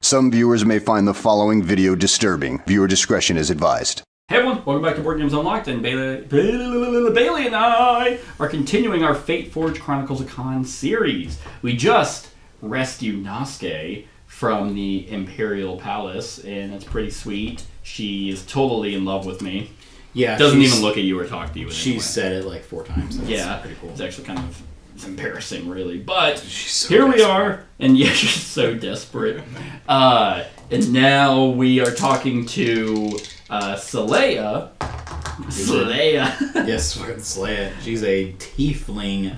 Some viewers may find the following video disturbing. Viewer discretion is advised. Hey everyone, welcome back to Board Games Unlocked, and Bailey and I are continuing our Fateforge Chronicles of Kaan series. We just rescued Nasuke from the Imperial Palace, and it's pretty sweet. She is totally in love with me. Yeah, doesn't even look at you or talk to you. She said it like 4 times. That's pretty cool. It's actually kind of embarrassing, really. But so here desperate. we are, and yeah, she's so desperate. And now we are talking to Saleya. Yes, fucking Saleya. She's a tiefling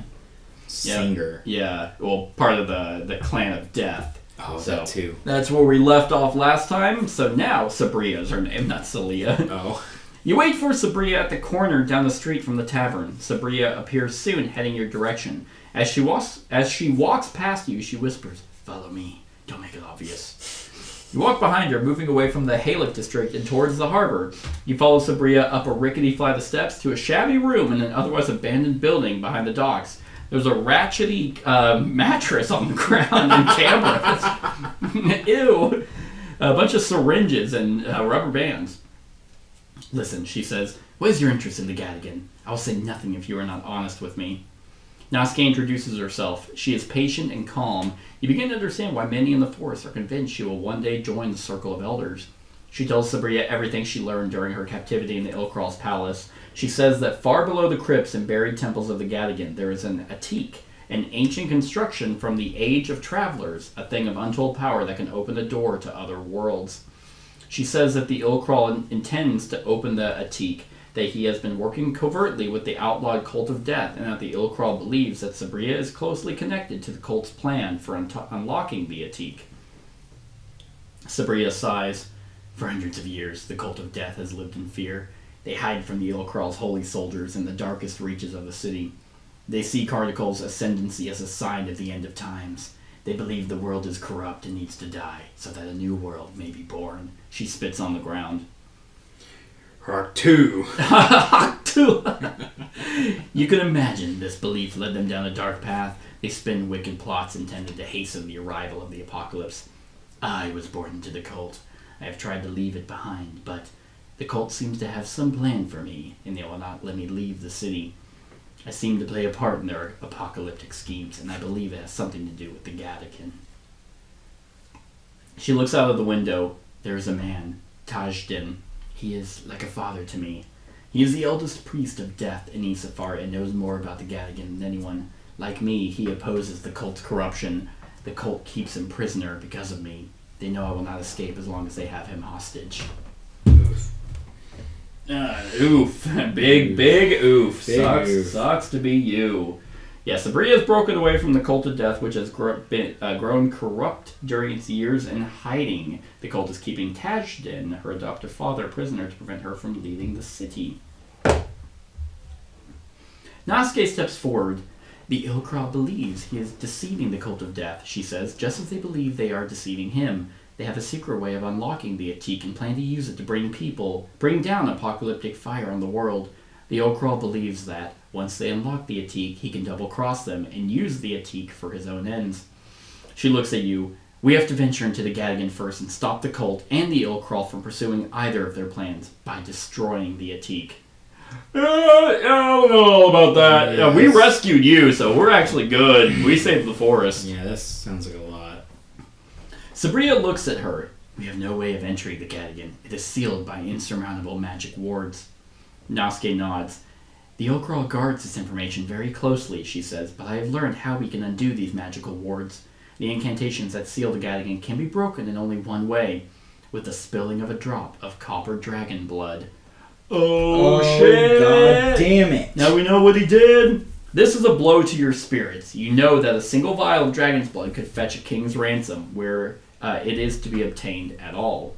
singer. Yeah, well, part of the Clan of Death. Oh, so that too. That's where we left off last time. So now Sabria is her name, not Saleya. Oh. You wait for Sabria at the corner down the street from the tavern. Sabria appears soon, heading your direction. As she walks past you, she whispers, "Follow me. Don't make it obvious." You walk behind her, moving away from the Halif district and towards the harbor. You follow Sabria up a rickety flight of steps to a shabby room in an otherwise abandoned building behind the docks. There's a ratchety mattress on the ground and cameras. Ew. A bunch of syringes and rubber bands. "Listen," she says, "what is your interest in the Gadigan? I will say nothing if you are not honest with me." Nasuke introduces herself. She is patient and calm. You begin to understand why many in the forest are convinced she will one day join the Circle of Elders. She tells Sabria everything she learned during her captivity in the Ilkral's palace. She says that far below the crypts and buried temples of the Gadigan there is an Atik, an ancient construction from the Age of Travelers, a thing of untold power that can open the door to other worlds. She says that the Ilkral intends to open the Atik, that he has been working covertly with the outlawed Cult of Death, and that the Ilkral believes that Sabria is closely connected to the cult's plan for unlocking the Atik. Sabria sighs. "For hundreds of years, the Cult of Death has lived in fear. They hide from the Ilkral's holy soldiers in the darkest reaches of the city. They see Chronicles' ascendancy as a sign of the end of times. They believe the world is corrupt and needs to die, so that a new world may be born." She spits on the ground. Hartu. You can imagine this belief led them down a dark path. They spin wicked plots intended to hasten the arrival of the apocalypse. I was born into the cult. I have tried to leave it behind, but the cult seems to have some plan for me, and they will not let me leave the city. I seem to play a part in their apocalyptic schemes, and I believe it has something to do with the Gadigan. She looks out of the window. There is a man, Tajdin. He is like a father to me. He is the eldest priest of death in Isafar and knows more about the Gadigan than anyone. Like me, he opposes the cult's corruption. The cult keeps him prisoner because of me. They know I will not escape as long as they have him hostage. Oof. Oof. Big oof. Big oof. Sucks to be you. Yeah, Sabria has broken away from the Cult of Death, which has grown corrupt during its years in hiding. The cult is keeping Tajdin, her adoptive father, prisoner to prevent her from leaving the city. Nasuke steps forward. The Ilkral believes he is deceiving the Cult of Death, she says, just as they believe they are deceiving him. They have a secret way of unlocking the Atik and plan to use it to bring down apocalyptic fire on the world. The Ilkral believes that, once they unlock the Atik, he can double-cross them and use the Atik for his own ends. She looks at you. We have to venture into the Gadigan first and stop the cult and the Ilkral from pursuing either of their plans by destroying the Atik. I don't know all about that. Yeah, we rescued you, so we're actually good. We saved the forest. Yeah, that sounds like a lot. Sabria looks at her. We have no way of entering the Gadigan. It is sealed by insurmountable magic wards. Nasuke nods. The Ilkral guards this information very closely, she says, but I have learned how we can undo these magical wards. The incantations that seal the Gadigan can be broken in only one way, with the spilling of a drop of copper dragon blood. Oh shit! God damn it! Now we know what he did. This is a blow to your spirits. You know that a single vial of dragon's blood could fetch a king's ransom, where it is to be obtained at all.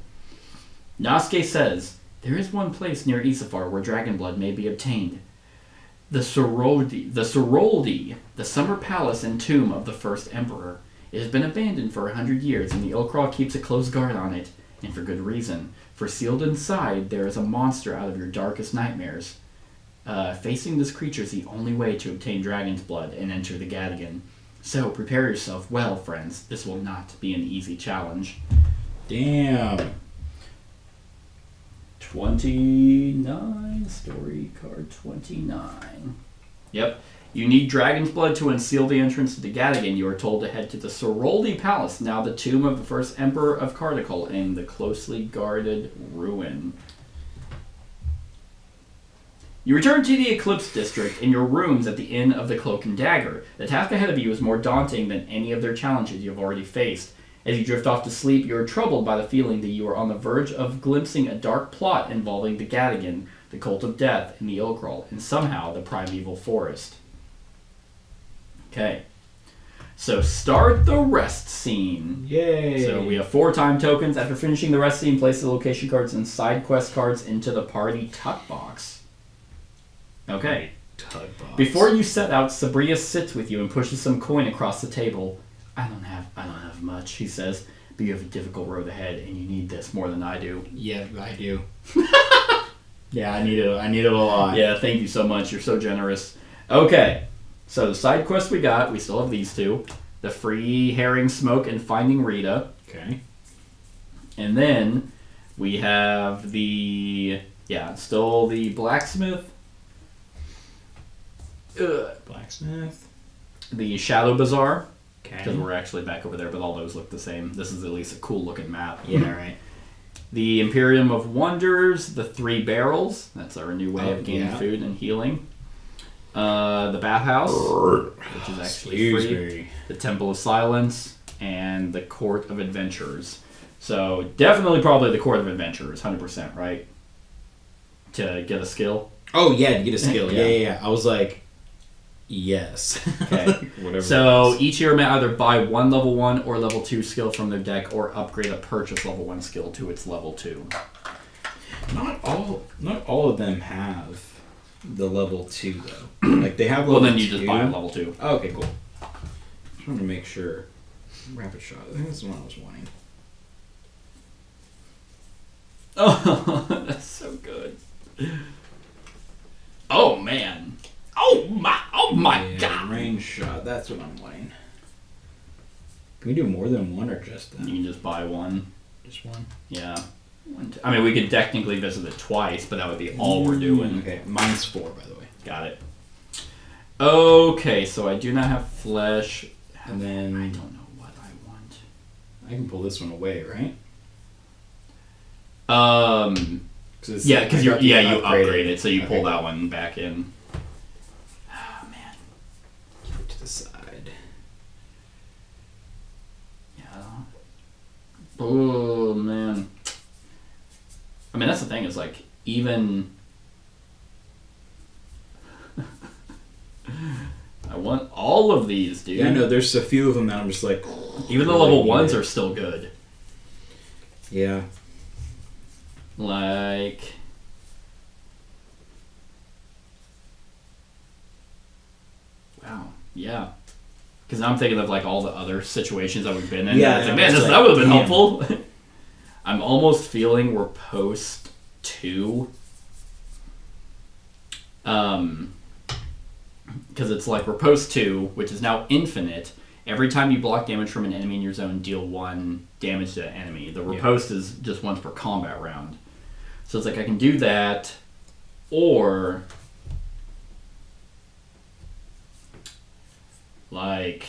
Nasuke says, there is one place near Isafar where dragon blood may be obtained. The Soroldi, the summer palace and tomb of the first emperor. It has been abandoned for 100 years, and the Ilkral keeps a close guard on it, and for good reason. For sealed inside, there is a monster out of your darkest nightmares. Facing this creature is the only way to obtain dragon's blood and enter the Gadigan. So prepare yourself well, friends. This will not be an easy challenge. Damn. 29. Story card 29. Yep. You need dragon's blood to unseal the entrance to the Gadigan. You are told to head to the Soroldi Palace, now the tomb of the first Emperor of Cardical, in the closely guarded ruin. You return to the Eclipse District in your rooms at the Inn of the Cloak and Dagger. The task ahead of you is more daunting than any of their challenges you have already faced. As you drift off to sleep, you are troubled by the feeling that you are on the verge of glimpsing a dark plot involving the Gadigan, the Cult of Death, and the Ilkral, and somehow the Primeval Forest. Okay. So start the rest scene. Yay! So we have 4 time tokens. After finishing the rest scene, place the location cards and side quest cards into the party tuck box. Okay. Tug box. Before you set out, Sabria sits with you and pushes some coin across the table. I don't have much, he says, but you have a difficult road ahead, and you need this more than I do. Yeah, I do. Yeah, I need it a lot. Yeah, thank you so much. You're so generous. Okay, so the side quests we got, we still have these 2. The free herring smoke and finding Rita. Okay. And then we have still the blacksmith. Blacksmith. The Shadow Bazaar. Okay. Because we're actually back over there, but all those look the same. This is at least a cool looking map. Yeah, right. The Imperium of Wonders, the 3 Barrels. That's our new way of gaining food and healing. The Bathhouse, which is actually free. The Temple of Silence, and the Court of Adventurers. So definitely probably the Court of Adventurers, 100%, right? To get a skill. Oh, yeah, to get a skill. Yeah. Yeah. I was like, yes. Okay. Whatever. So each hero may either buy 1 level 1 or level 2 skill from their deck, or upgrade a purchase level 1 skill to its level 2. Not all of them have the level 2 though. Like they have level 2. Well, then you just buy a level 2. Oh, okay, cool. Just wanted to make sure. Rapid shot. I think that's the one I was wanting. Oh, that's so good. Oh man. Oh my god. Range shot. That's what I'm wanting. Can we do more than one or just that? You can just buy 1. Just one. Yeah. I mean, we could technically visit it twice, but that would be all we're doing. Okay, mine's 4, by the way. Got it. Okay, so I do not have flesh. And then I don't know what I want. I can pull this one away, right? Yeah, because you upgrade it, so you pull Okay. that one back in. Oh man. Keep it to the side. Yeah. Oh man. I mean, that's the thing, is like, even I want all of these, dude. Yeah, no, there's a few of them that I'm just like, even the level 1s are still good. yeah. Like, wow, yeah. Because I'm thinking of like all the other situations that we've been in. Yeah, It's like, I man, was that would have been like, helpful. I'm almost feeling we're post 2. Because it's like we're post 2, which is now infinite. Every time you block damage from an enemy in your zone, deal 1 damage to the enemy. The riposte is just once per combat round. So it's like I can do that, or like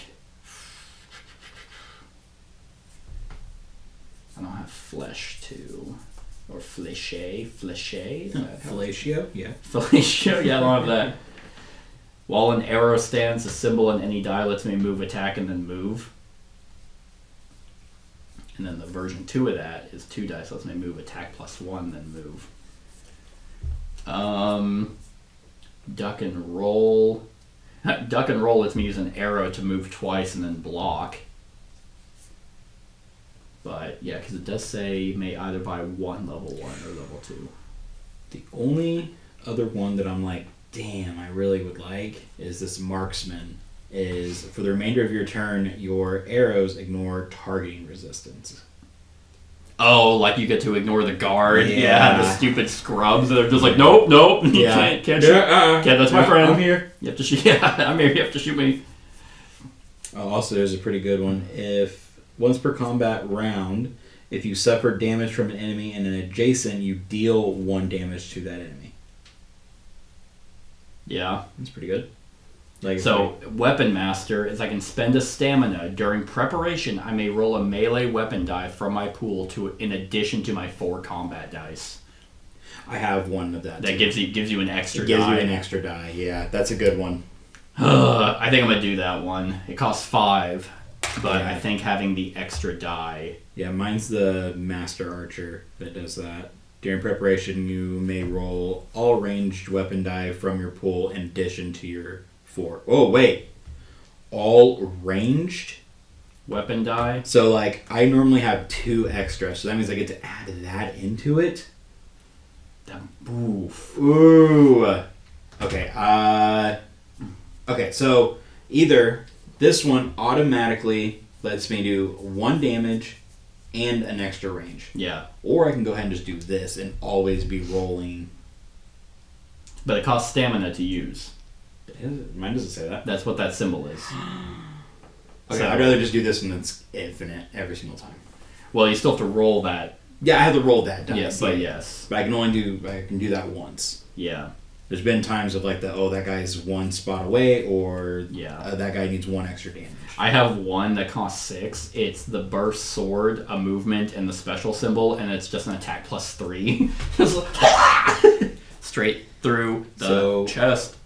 I don't have flesh 2 or fleche. Fellatio, yeah. Fellatio, yeah, I don't have that. While an arrow stands, a symbol on any die lets me move, attack, and then move. And then the version 2 of that is 2 dice lets me move, attack +1, then move. Duck and roll. Duck and roll lets me use an arrow to move twice and then block. But yeah, because it does say may either buy 1 level 1 or level 2. The only other one that I'm like, damn, I really would like is this marksman. Is for the remainder of your turn, your arrows ignore targeting resistance. Oh, like you get to ignore the guard. Yeah. The stupid scrubs that are just like, nope. You Yeah. can't shoot. Yeah, that's my friend. I'm here. You have to shoot. Yeah, I'm here. You have to shoot me. Oh, also, there's a pretty good one. If once per combat round, If you suffer damage from an enemy and an adjacent, you deal 1 damage to that enemy. Yeah. That's pretty good. Like So, Weapon Master is I can spend a stamina. During preparation, I may roll a melee weapon die from my pool in addition to my 4 combat dice. I have one of that. That gives you an extra It gives die. you an extra die. Yeah, that's a good one. I think I'm going to do that one. It costs 5, but Yeah. I think having the extra die... Yeah, mine's the Master Archer that does that. During preparation, you may roll all ranged weapon die from your pool in addition to your 4. Oh, wait. All ranged? Weapon die? So, like, I normally have 2 extra, so that means I get to add that into it? Oof. Ooh. Okay, okay, so either this one automatically lets me do 1 damage and an extra range. Yeah. Or I can go ahead and just do this and always be rolling. But it costs stamina to use. Mine doesn't say that. That's what that symbol is. Okay, So- I'd rather just do this and it's infinite every single time. Well, you still have to roll that. Yeah, I have to roll that dice. Yes, but yes. But I can do that once. Yeah. There's been times of like that guy's 1 spot away, or Yeah. that guy needs 1 extra damage. I have one that costs 6. It's the burst sword, a movement, and the special symbol, and it's just an attack plus 3. Straight through the chest.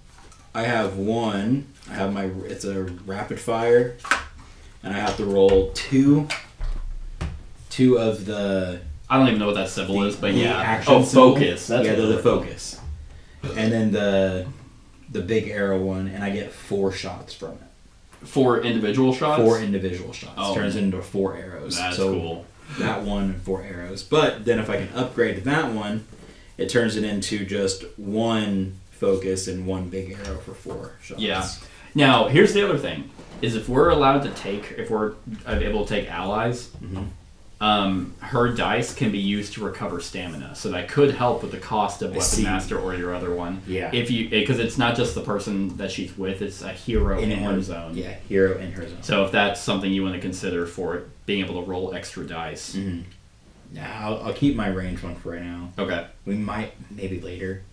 I have one. It's a rapid fire, and I have to roll two of the. I don't even know what that symbol is, but yeah. Action symbol. Focus. That's yeah, what the focus. And then the big arrow one, and I get 4 shots from it. 4 individual shots? 4 individual shots. Oh. Turns into 4 arrows. That's so cool. That one and 4 arrows. But then if I can upgrade that one, it turns it into just 1 focus and 1 big arrow for 4 shots. Yeah. Now, here's the other thing: is if we're able to take allies, her dice can be used to recover stamina. So that could help with the cost of Weapon Master or your other one. Yeah. Because it's not just the person that she's with; it's a hero in her zone. Yeah, hero in her zone. So if that's something you want to consider for being able to roll extra dice. Mm-hmm. Yeah, I'll keep my range one for right now. Okay. We might maybe later.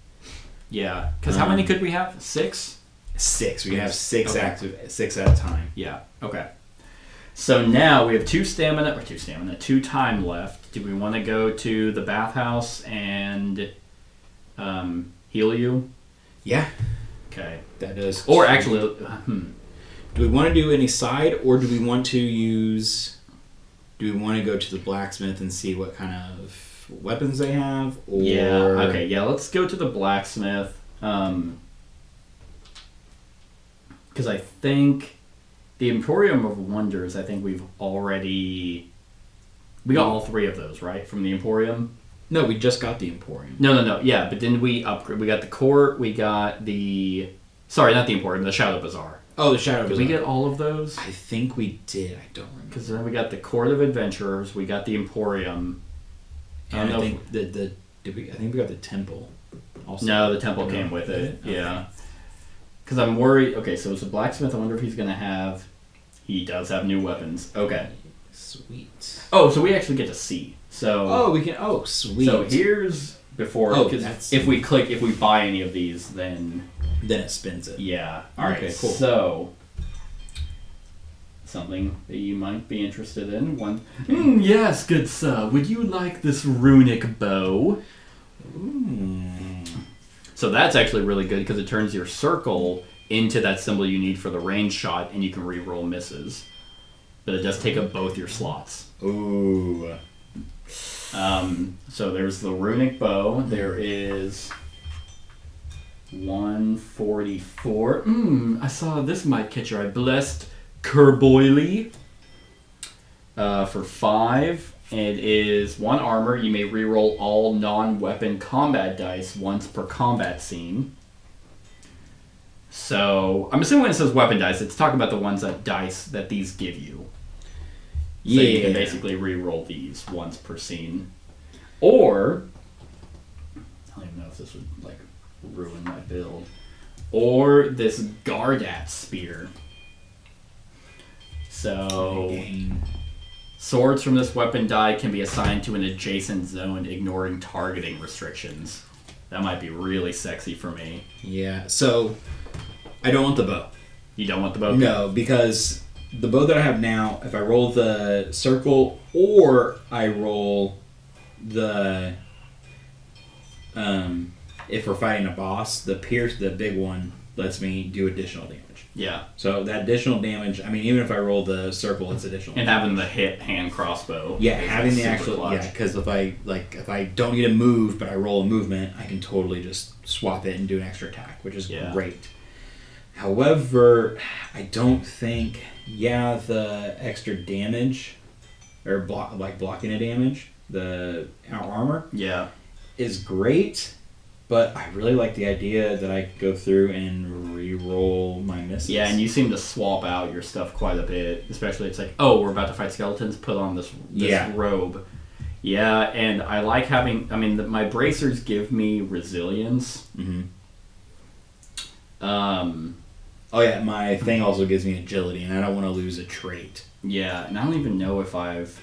Yeah, because how many could we have? 6? 6. We can have 6 Okay. active, 6 at a time. Yeah. Okay. So now we have 2 time left. Do we want to go to the bathhouse and heal you? Yeah. Okay. That does. Or actually, do we want to do any side, or do we want to use? Do we want to go to the blacksmith and see what kind of weapons they have? Or... Yeah. Okay. Yeah. Let's go to the blacksmith. Because I think the Emporium of Wonders. I think we got all 3 of those, right, from the Emporium. No, we just got the Emporium. No. Yeah, but didn't we upgrade? We got the court. We got the. Sorry, not the Emporium. The Shadow Bazaar. Oh, the Shadow Did Bazaar. we get all of those? I think we did. I don't remember. Because then we got the Court of Adventurers. We got the Emporium. And I think I think we got the temple. Also. No, the temple came with it. Okay. Yeah. Because I'm worried. Okay, so it's a blacksmith. I wonder if he's going to have. He does have new weapons. Okay. Sweet. Oh, so we actually get to see. So. Oh, we can. Oh, sweet. So here's before. Oh, because if we buy any of these, then it spins it. Yeah. All right. Okay, cool. So something that you might be interested in. One. Yes, good sir. Would you like this runic bow? So that's actually really good because it turns your circle into that symbol you need for the range shot, and you can re-roll misses. But it does take up both your slots. Ooh. So there's the runic bow. There is 144. I saw this might catch your eye. Blessed Kerboily. For 5. It is 1 armor. You may reroll all non-weapon combat dice once per combat scene. So I'm assuming when it says weapon dice, it's talking about the ones that these give you. So you can basically re-roll these once per scene. Or, I don't even know if this would ruin my build. Or this Gardat spear. So Swords from this weapon die can be assigned to an adjacent zone, ignoring targeting restrictions. That might be really sexy for me. Yeah, so I don't want the bow. You don't want the bow? No, because the bow that I have now, if I roll the circle or I roll the... if we're fighting a boss, the pierce, the big one, lets me do additional damage. Yeah. So that additional damage, I mean, even if I roll the circle, it's additional. And having the hit hand crossbow. Yeah, having the super actual clutch. yeah, because if I don't need to move, but I roll a movement, I can totally just swap it and do an extra attack, which is great. However, I don't think the extra damage or blocking a damage, the armor, is great. But I really like the idea that I could go through and re-roll my misses. Yeah, and you seem to swap out your stuff quite a bit. Especially, it's like, oh, we're about to fight skeletons, put on this robe. Yeah, and I like having... I mean, my bracers give me resilience. Mm-hmm. Oh yeah, my thing also gives me agility, and I don't want to lose a trait. Yeah, and I don't even know if I've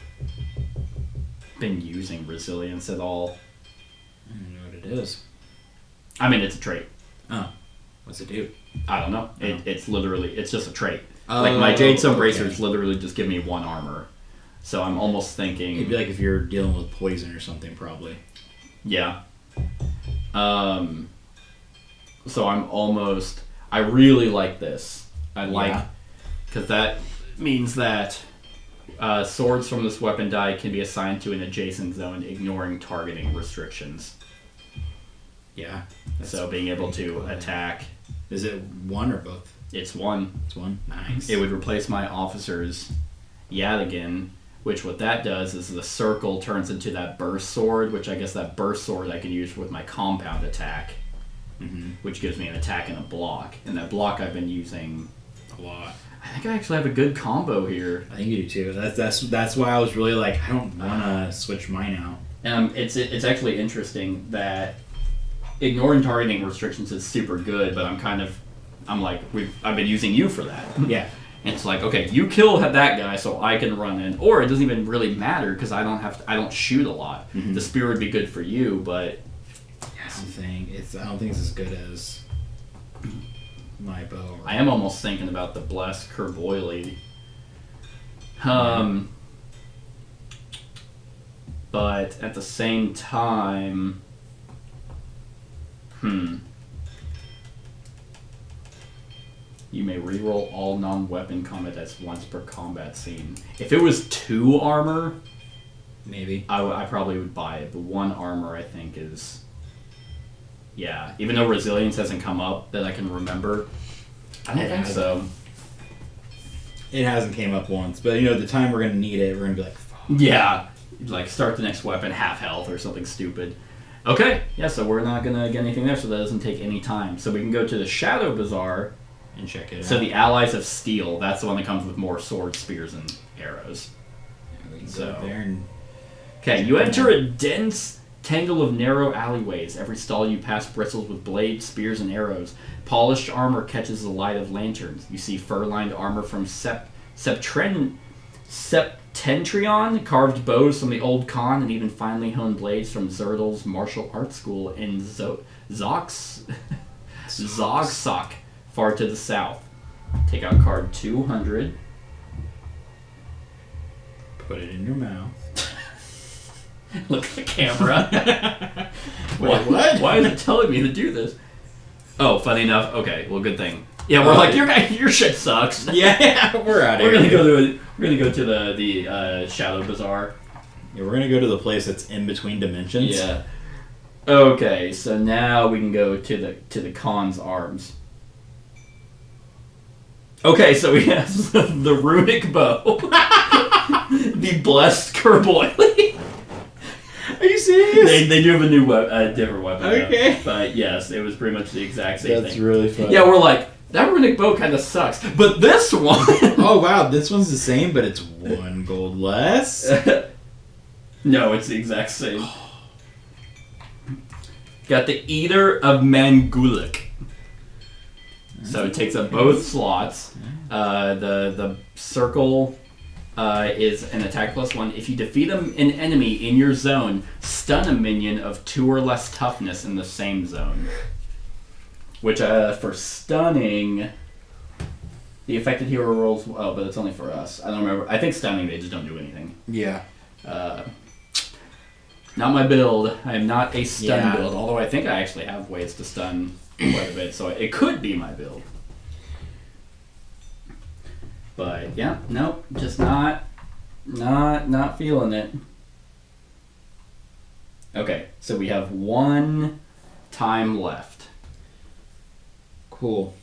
been using resilience at all. I don't know what it is. I mean, it's a trait. Oh. What's it do? I don't know. It's literally... It's just a trait. Oh, like, my Jadestone bracers literally just give me 1 armor. So I'm almost thinking... It'd be like if you're dealing with poison or something, probably. Yeah. So I'm almost... I really like this. I like... Because that means that swords from this weapon die can be assigned to an adjacent zone, ignoring targeting restrictions. Yeah. So being able to attack... Is it one or both? It's one. It's one? Nice. It would replace my officer's Yadigan, which what that does is the circle turns into that burst sword, which I guess that burst sword I can use with my compound attack, which gives me an attack and a block. And that block I've been using a lot. I think I actually have a good combo here. I think you do too. That's why I was really like, I don't want to switch mine out. It's actually interesting that ignoring targeting restrictions is super good, but I'm like, I've been using you for that. Yeah. And it's like, okay, you kill that guy so I can run in, or it doesn't even really matter because I don't shoot a lot. The spear would be good for you, but I don't think it's as good as my bow. I am almost thinking about the blessed Kerboily. But at the same time, you may reroll all non-weapon combat dice once per combat scene. If it was 2 armor, maybe I probably would buy it. But 1 armor, I think, is... Yeah, even though resilience hasn't come up that I can remember, I don't think so. It hasn't came up once, but the time we're going to need it, we're going to be like, fuck. Yeah, like start the next weapon, half health or something stupid. Okay, yeah, so we're not going to get anything there, so that doesn't take any time. So we can go to the Shadow Bazaar and check it out. So the Allies of Steel, that's the one that comes with more swords, spears, and arrows. Yeah, we can go up there and... Okay, you enter a dense tangle of narrow alleyways. Every stall you pass bristles with blades, spears, and arrows. Polished armor catches the light of lanterns. You see fur-lined armor from Septentrion, carved bows from the old Kaan, and even finely honed blades from Zerdel's martial arts school in Zogsock, far to the south. Take out card 200. Put it in your mouth. Look at the camera. Wait, what? Why is it telling me to do this? Oh, funny enough. Okay, well, good thing. Yeah, we're like, your shit sucks. Yeah, we're out of here. We're gonna go to the Shadow Bazaar. Yeah, we're gonna go to the place that's in between dimensions. Yeah. Okay, so now we can go to the Khan's arms. Okay, so we have the runic bow, the blessed Kerboily. Are you serious? They do have a new different weapon. Okay. Now, but yes, it was pretty much the exact same thing. That's really funny. Yeah, we're like, that runic bow kind of sucks, but this one... Oh wow, this one's the same, but it's 1 gold less? No, it's the exact same. Got the Eater of Mangulik. So it takes up both slots. The circle is an attack +1. If you defeat an enemy in your zone, stun a minion of 2 or less toughness in the same zone. Which, for stunning, the affected hero rolls... Oh, but it's only for us. I don't remember. I think stunning, they just don't do anything. Yeah. Not my build. I am not a stun build, although I think I actually have ways to stun quite a bit, so it could be my build. But yeah, nope, just not feeling it. Okay, so we have 1 time left. Cool.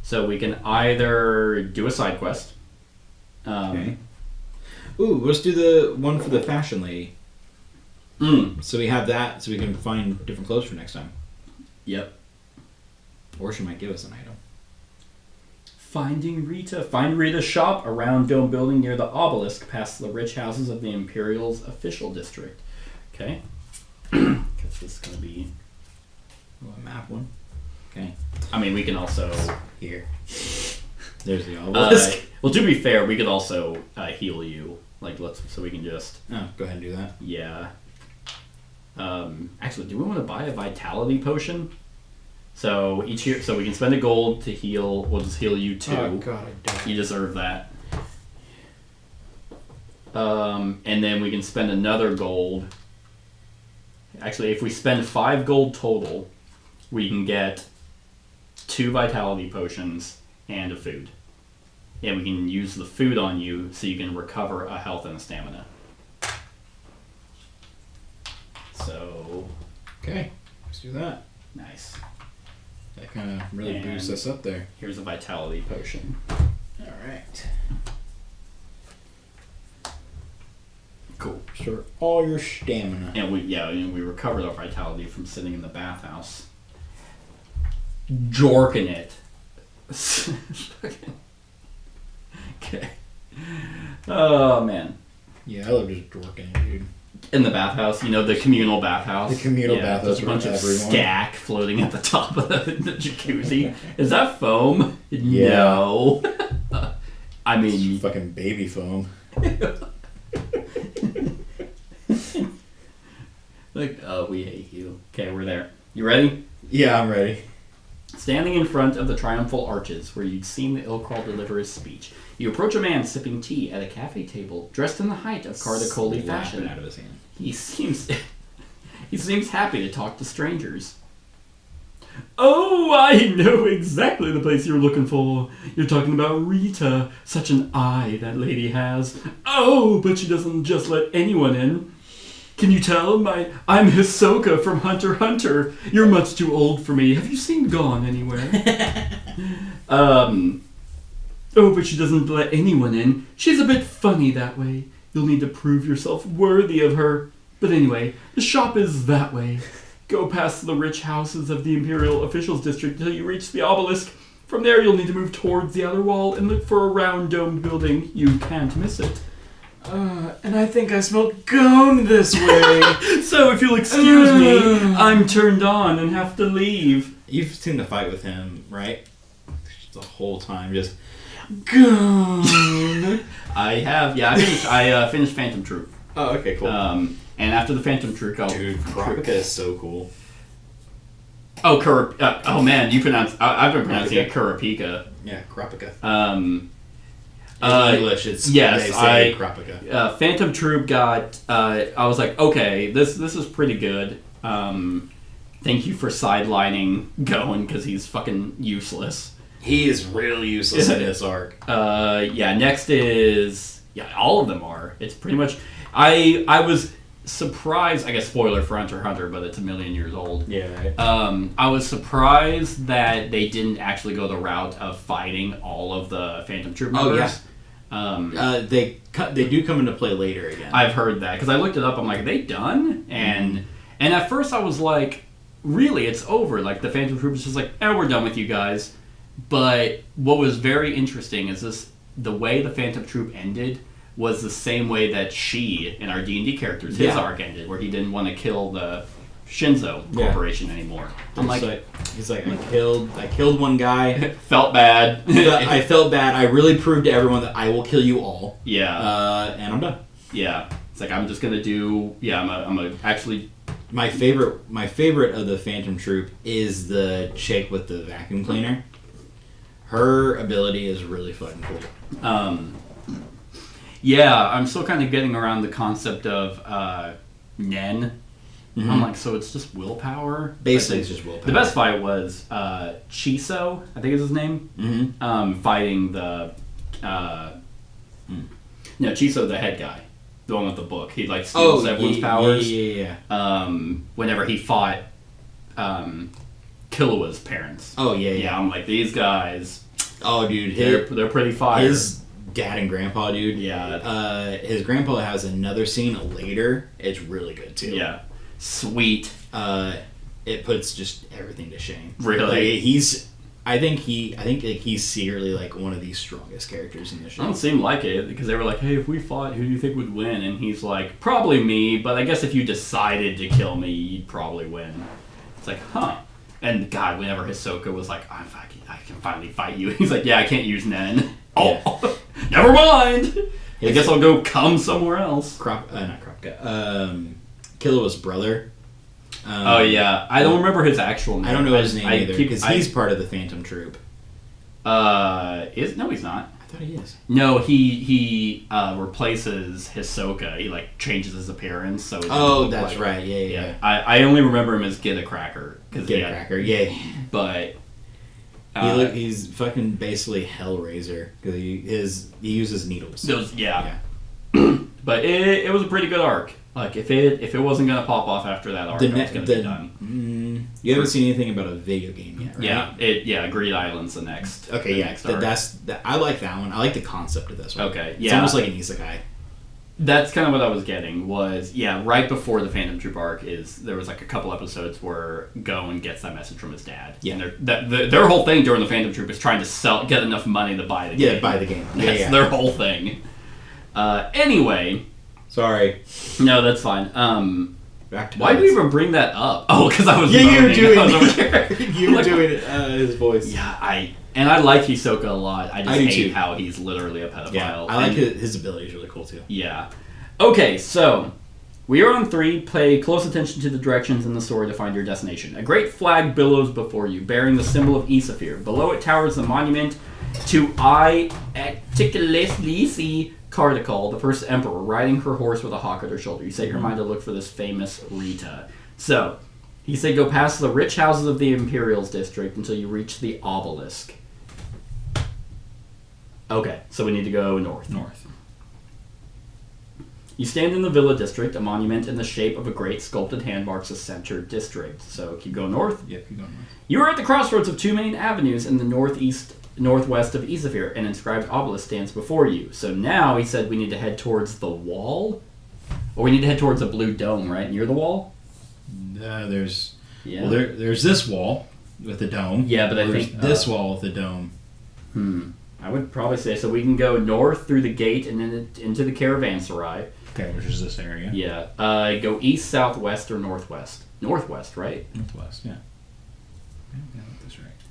So we can either do a side quest. Okay. Ooh, let's do the one for the fashion lady. So we have that, so we can find different clothes for next time. Yep. Or she might give us an item. Finding Rita. Find Rita's shop around Dome Building near the obelisk past the rich houses of the Imperial's official district. Okay. Guess this is going to be... Oh, a map one. Okay. I mean, we can also... Here. There's the obelisk. Well, to be fair, we could also heal you. Like, so we can just... Oh, go ahead and do that. Yeah. Actually, do we want to buy a vitality potion? So each year, so we can spend a gold to heal. We'll just heal you 2. Oh god, I don't. You deserve that. And then we can spend another gold. Actually, if we spend 5 gold total, we can get 2 vitality potions and a food. And we can use the food on you so you can recover a health and a stamina. So... Okay, let's do that. Nice. That kind of really boosts us up there. Here's a vitality potion. Alright. Cool. Restore all your stamina. And we recovered our vitality from sitting in the bathhouse. Jorking it. Okay. Oh, man. Yeah, I love just dorking it, dude. In the bathhouse, the communal bathhouse. The communal bathhouse. There's a bunch for of everyone. stack floating at the top of the jacuzzi. Is that foam? Yeah. No. I mean... It's fucking baby foam. Like, oh, we hate you. Okay, we're there. You ready? Yeah, I'm ready. Standing in front of the triumphal arches where you'd seen the Ilkral deliver his speech, you approach a man sipping tea at a cafe table, dressed in the height of Cardicoli fashion. Out of his hand. He seems happy to talk to strangers. Oh, I know exactly the place you're looking for. You're talking about Rita. Such an eye that lady has. Oh, but she doesn't just let anyone in. Can you tell? I'm Hisoka from Hunter x Hunter. You're much too old for me. Have you seen Gone anywhere? Oh, but she doesn't let anyone in. She's a bit funny that way. You'll need to prove yourself worthy of her. But anyway, the shop is that way. Go past the rich houses of the Imperial Officials District until you reach the obelisk. From there, you'll need to move towards the outer wall and look for a round-domed building. You can't miss it. And I think I smelled gone this way. So if you'll excuse me, I'm turned on and have to leave. You've seen the fight with him, right? The whole time, just gone. I have, yeah. I finished Phantom Troop. Oh, okay, cool. And after the Phantom Troop, Dude, Kronika is so cool. Oh, oh man, I've been pronouncing it Kurapika. Yeah, Kronika. In English, it's yes, they say Kronika. Phantom Troop got. I was like, okay, this is pretty good. Thank you for sidelining Goen because he's fucking useless. He is really useless in this arc. Next is all of them are. It's pretty much. I was surprised. I guess spoiler for Hunter x Hunter, but it's a million years old. Yeah. Right. I was surprised that they didn't actually go the route of fighting all of the Phantom Troop members. Oh yeah. They do come into play later again. I've heard that because I looked it up. I'm like, are they done? And at first I was like, really, it's over. Like the Phantom Troop is just like, we're done with you guys. But what was very interesting is the way the Phantom Troop ended was the same way that she in our D&D characters his arc ended, where he didn't want to kill the Shinzo Corporation anymore. I'm like, he's like, I killed one guy. Felt bad. I felt bad. I really proved to everyone that I will kill you all. Yeah. And I'm done. Yeah. It's like, I'm just gonna do. Yeah. I'm a actually. My favorite of the Phantom Troop is the chick with the vacuum cleaner. Her ability is really fucking cool. Yeah, I'm still kind of getting around the concept of Nen. Mm-hmm. I'm like, so it's just willpower? Basically, it's just willpower. The best fight was Chiso, I think is his name, fighting the... No, Chiso, the head guy. The one with the book. He, like, steals everyone's powers. Yeah. Whenever he fought Killua's parents. Oh, yeah. Yeah, I'm like, these guys... Oh, dude. They're pretty fire. His dad and grandpa, dude. Yeah. His grandpa has another scene later. It's really good, too. Yeah. Sweet. It puts just everything to shame. Really? Like, I think he's secretly like one of the strongest characters in the show. It don't seem like it, because they were like, hey, if we fought, who do you think would win? And he's like, probably me, but I guess if you decided to kill me, you'd probably win. It's like, huh. And God, whenever Hisoka was like, I can finally fight you, he's like, yeah, I can't use Nen. Yeah. Oh, never mind. I guess I'll go come somewhere else. Killua's brother. Oh yeah, I don't remember his actual name. I don't know his name either because he's part of the Phantom Troop. No, he's not. I thought he is. No, he replaces Hisoka. He like changes his appearance. So that's right. Yeah. I only remember him as Get a Cracker. Yeah. But he's fucking basically Hellraiser because he uses needles. Yeah. But it was a pretty good arc. Like if it wasn't gonna pop off after that arc, it was gonna be done. You haven't seen anything about a video game yet, right? Yeah. Greed Island's the next. Okay, next arc. I like that one. I like the concept of this one. Okay, it's almost like an isekai. That's kind of what I was getting. Was right before the Phantom Troop arc there was like a couple episodes where Gon gets that message from his dad. Yeah, and their whole thing during the Phantom Troop is trying to get enough money to buy the game. Yeah, buy the game. That's their whole thing. Anyway. Sorry. No, that's fine. Back to why do we even bring that up? Oh, because I was you were doing doing his voice. Yeah, I like Hisoka a lot. I just hate too. how he's literally a pedophile. Yeah, I like his ability is really cool too. Yeah. Okay, so we are on 3. Pay close attention to the directions in the story to find your destination. A great flag billows before you, bearing the symbol of Isafir. Below it towers the monument to I Atikalesi Cardicol, the first emperor, riding her horse with a hawk at her shoulder. You set your mind to look for this famous Rita. So, he said go past the rich houses of the Imperials district until you reach the obelisk. Okay, so we need to go north. You stand in the Villa district. A monument in the shape of a great sculpted hand marks the center district. So, keep going north. Yeah, keep going north. You are at the crossroads of 2 main avenues in the northwest of Isafir. An inscribed obelisk stands before you. So now he said we need to head towards the wall, or we need to head towards a blue dome, right near the wall. There's this wall with the dome. Yeah, but I think this wall with the dome. I would probably say so. We can go north through the gate and then into the caravanserai. Okay, which is this area? Yeah. Go east, southwest, or northwest. Northwest, right? Northwest. Yeah.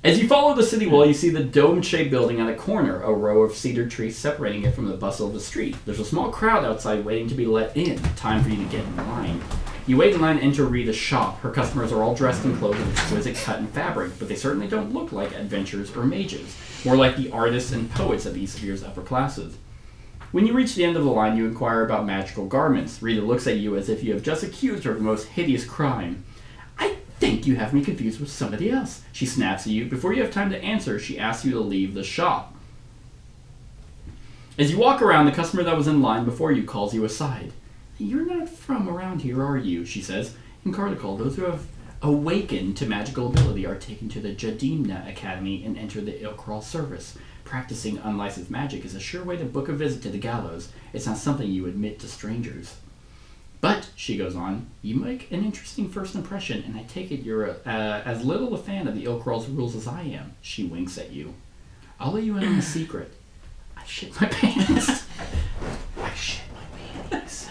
As you follow the city wall, you see the dome-shaped building at a corner, a row of cedar trees separating it from the bustle of the street. There's a small crowd outside waiting to be let in. Time for you to get in line. You wait in line and enter Rita's shop. Her customers are all dressed in clothes of exquisite cut and fabric, but they certainly don't look like adventurers or mages, more like the artists and poets of Isafir's upper classes. When you reach the end of the line, you inquire about magical garments. Rita looks at you as if you have just accused her of the most hideous crime. I think you have me confused with somebody else. She snaps at you. Before you have time to answer, she asks you to leave the shop. As you walk around, the customer that was in line before you calls you aside. You're not from around here, are you? She says. In Cardicol, those who have awakened to magical ability are taken to the Jadimna Academy and enter the Ilkral service. Practicing unlicensed magic is a sure way to book a visit to the gallows. It's not something you admit to strangers. But, she goes on, you make an interesting first impression, and I take it you're as little a fan of the Ilkral's rules as I am. She winks at you. I'll let you in on a secret. I shit my pants. I shit my pants.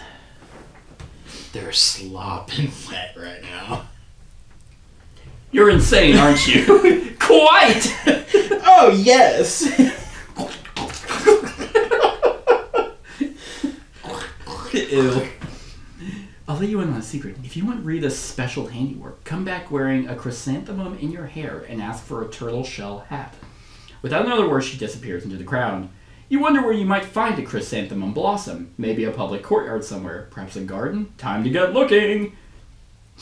They're slopping wet right now. You're insane, aren't you? Quite! Oh, yes! Ew. I'll let you in on a secret. If you want Rita's special handiwork, come back wearing a chrysanthemum in your hair and ask for a turtle shell hat. Without another word, she disappears into the crowd. You wonder where you might find a chrysanthemum blossom. Maybe a public courtyard somewhere. Perhaps a garden? Time to get looking!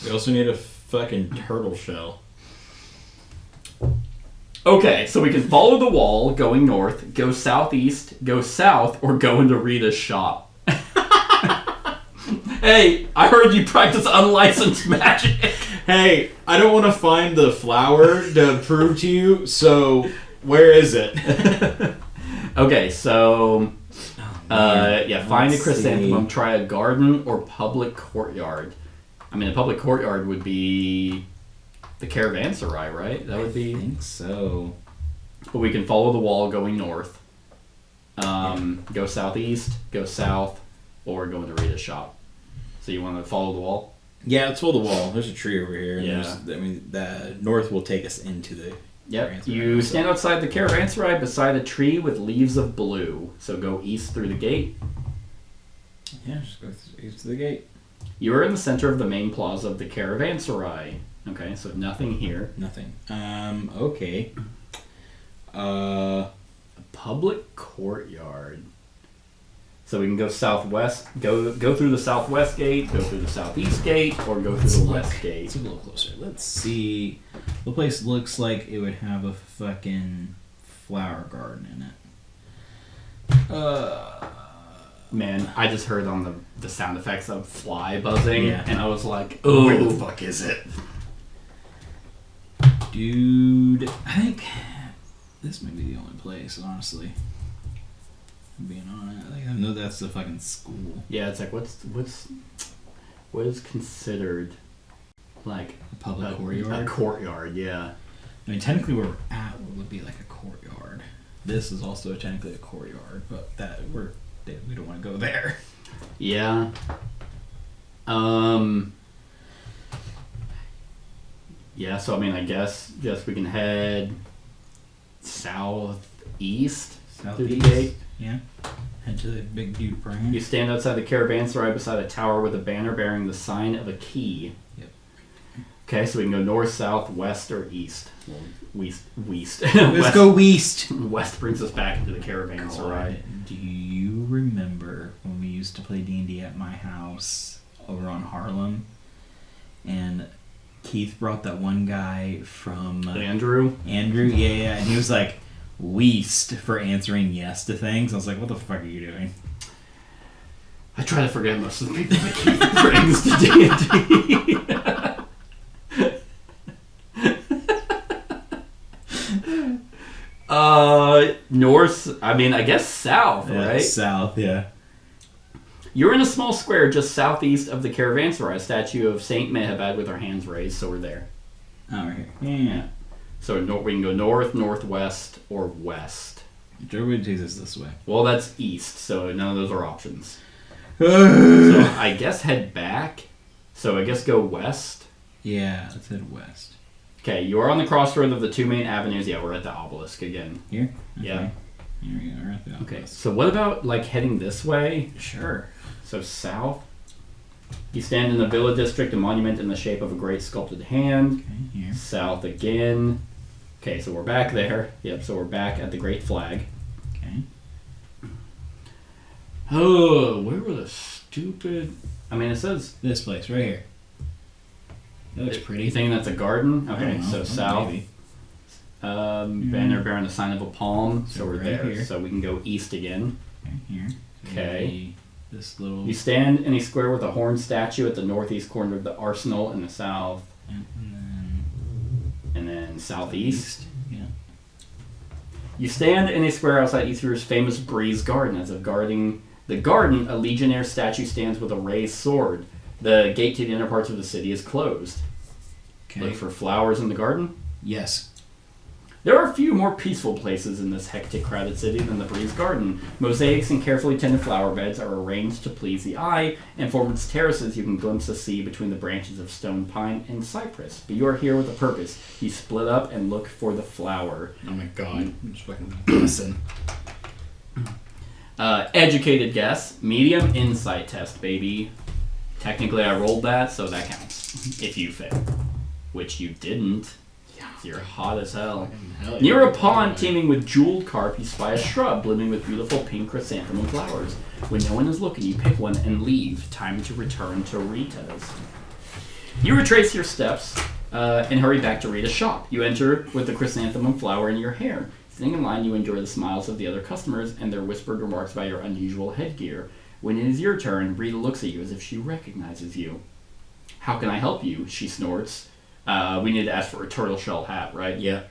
We also need a fucking turtle shell. Okay, so we can follow the wall going north, go southeast, go south, or go into Rita's shop. Hey, I heard you practice unlicensed magic. Hey, I don't want to find the flower to prove to you, so where is it? Okay, so... find a Let's chrysanthemum, see. try a garden or public courtyard. I mean, a public courtyard would be the caravanserai, right? That would I be... think so. But we can follow the wall going north. Go southeast, go south, or go into Rita's shop. So you want to follow the wall? Yeah, let's follow the wall. There's a tree over here. And Yeah. the north will take us into the... Yep. caravanserai. You stand outside the caravanserai beside a tree with leaves of blue. So go east through the gate. Yeah, just go to the gate. You are in the center of the main plaza of the caravanserai. Okay, so nothing here. Nothing. Okay. A public courtyard. So we can go southwest, go through the southwest gate, go through the southeast gate, or go through the west gate. Let's look a little closer. Let's see. The place looks like it would have a fucking flower garden in it. Man, I just heard on the sound effects of fly buzzing, Yeah. and I was like, Where the oh, fuck is it? Dude, I think this might be the only place, honestly. Being honest, I know that's the fucking school. yeah, it's like, what is considered like A public a courtyard. courtyard, yeah. I mean, technically where we're at would be like a courtyard. This is also technically a courtyard, but we don't want to go there. Yeah. Yeah, so I mean, I guess we can head southeast through the gate. Yeah. Head to the big dude brand. You stand outside the caravanserai beside a tower with a banner bearing the sign of a key. Yep. Okay, so we can go north, south, west, or east. Well, west. Let's go west. West brings us back into the caravanserai. Do you remember when we used to play D&D at my house over on Harlem? And Keith brought that one guy from... Andrew? Andrew, yeah, and he was like, Weast for answering yes to things. I was like, what the fuck are you doing? I try to forget most of the people that Keith brings to D&D. North, I mean, I guess south, right? South, yeah. You're in a small square just southeast of the caravanserai, statue of Saint Mehabad with her hands raised, so we're there. Oh, right here. Yeah. So we can go north, northwest, or west. Everybody takes us this way. Well, that's east, so none of those are options. So I guess head back. So I guess go west. Yeah, let's head west. Okay, you are on the crossroad of the two main avenues. Yeah, we're at the obelisk again. Here? Okay. Yeah. Here we are at the Okay, office. so what about like heading this way? Sure. So south. You stand in the villa district, a monument in the shape of a great sculpted hand. Okay, here. South again. Okay, so we're back there. Yep, so we're back at the Great Flag. Okay. Oh, where were the stupid... I mean, it says... This place, right here. That looks pretty. You think that's a garden? I Okay, don't know. so south. Maybe. Banner bearing the sign of a palm. So we're right there. here. So we can go east again. Okay, here. Okay. Maybe this little... You stand in a square with a horned statue at the northeast corner of the arsenal in the south. And then southeast. Yeah. You stand in a square outside Ether's famous Breeze Garden. As of guarding the garden, a legionnaire statue stands with a raised sword. The gate to the inner parts of the city is closed. Okay. Look for flowers in the garden. Yes. There are few more peaceful places in this hectic, crowded city than the Breeze Garden. Mosaics and carefully tended flower beds are arranged to please the eye, and from its terraces you can glimpse the sea between the branches of stone pine and cypress. But you are here with a purpose. You split up and look for the flower. Oh my god. I'm just fucking listen. Educated guess. Medium insight test, baby. Technically I rolled that, so that counts. If you fail. Which you didn't. You're hot as hell. Near a pond teeming with jeweled carp, you spy a shrub blooming with beautiful pink chrysanthemum flowers. When no one is looking, you pick one and leave. Time to return to Rita's. You retrace your steps and hurry back to Rita's shop. You enter with the chrysanthemum flower in your hair. Sitting in line, you enjoy the smiles of the other customers and their whispered remarks about your unusual headgear. When it is your turn, Rita looks at you as if she recognizes you. How can I help you? She snorts. We need to ask for a turtle shell hat, right? Yeah.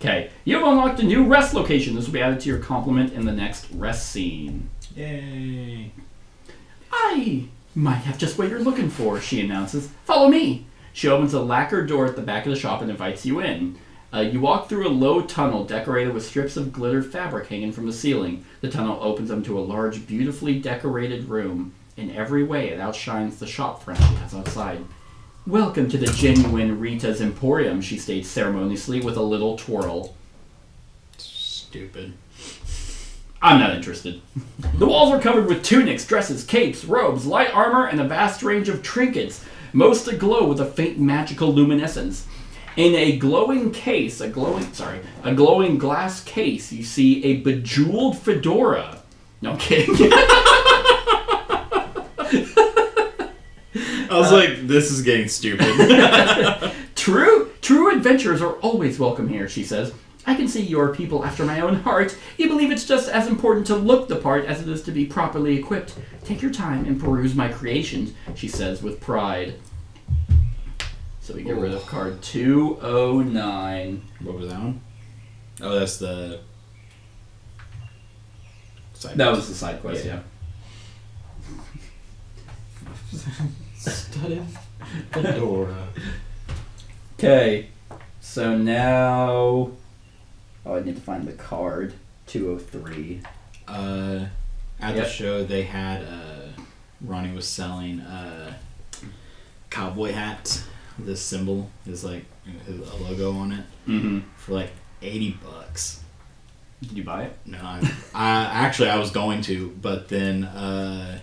Okay. You have unlocked a new rest location. This will be added to your complement in the next rest scene. Yay. I might have just what you're looking for, she announces. Follow me. She opens a lacquered door at the back of the shop and invites you in. You walk through a low tunnel decorated with strips of glittered fabric hanging from the ceiling. The tunnel opens into a large, beautifully decorated room. In every way, it outshines the shop front she has outside. Welcome to the genuine Rita's Emporium, she states ceremoniously with a little twirl. Stupid. I'm not interested. The walls are covered with tunics, dresses, capes, robes, light armor, and a vast range of trinkets, most aglow with a faint magical luminescence. In a glowing case, a glowing glass case, you see a bejeweled fedora. No, I'm kidding. I was like, this is getting stupid. True adventurers are always welcome here, she says. I can see you are people after my own heart. You believe it's just as important to look the part as it is to be properly equipped. Take your time and peruse my creations, she says with pride. So we get rid of card 209. What was that one? Oh, that's the side That quest. was the side quest, yeah. Studded fedora. Okay, so now... Oh, I need to find the card. 203. At the show, they had, Ronnie was selling cowboy hats. This symbol is like a logo on it for like $80. Did you buy it? No, I was going to, but then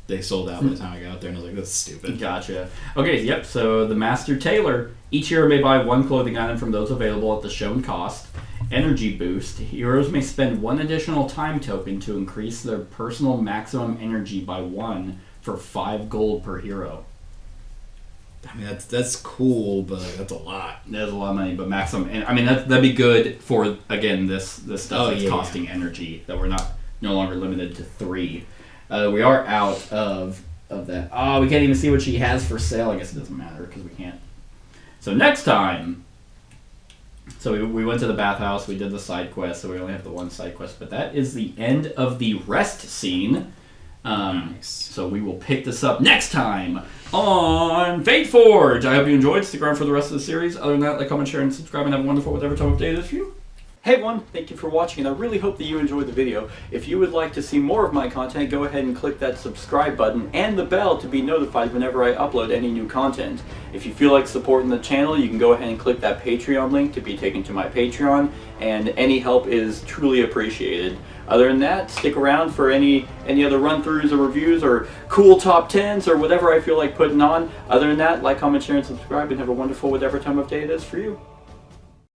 they sold out by the time I got out there, and I was like, "That's stupid." Gotcha. Okay, yep. So the Master Tailor. Each hero may buy one clothing item from those available at the shown cost. Energy boost. Heroes may spend one additional time token to increase their personal maximum energy by 1 for 5 gold per hero. I mean, that's cool, but like, that's a lot. That's a lot of money, but maximum. And I mean, that'd be good for again this stuff that's costing energy that we're no longer limited to 3. We are out of that. Oh, we can't even see what she has for sale. I guess it doesn't matter because we can't. So next time. So we went to the bathhouse. We did the side quest. So we only have the one side quest, but that is the end of the rest scene. Nice. So we will pick this up next time on Fateforge. I hope you enjoyed. Stick around for the rest of the series. Other than that, like, comment, share, and subscribe, and have a wonderful whatever time of day it is for you. Hey everyone, thank you for watching, and I really hope that you enjoyed the video. If you would like to see more of my content, go ahead and click that subscribe button and the bell to be notified whenever I upload any new content. If you feel like supporting the channel, you can go ahead and click that Patreon link to be taken to my Patreon, and any help is truly appreciated. Other than that, stick around for any other run-throughs or reviews or cool top 10s or whatever I feel like putting on. Other than that, like, comment, share, and subscribe, and have a wonderful whatever time of day it is for you.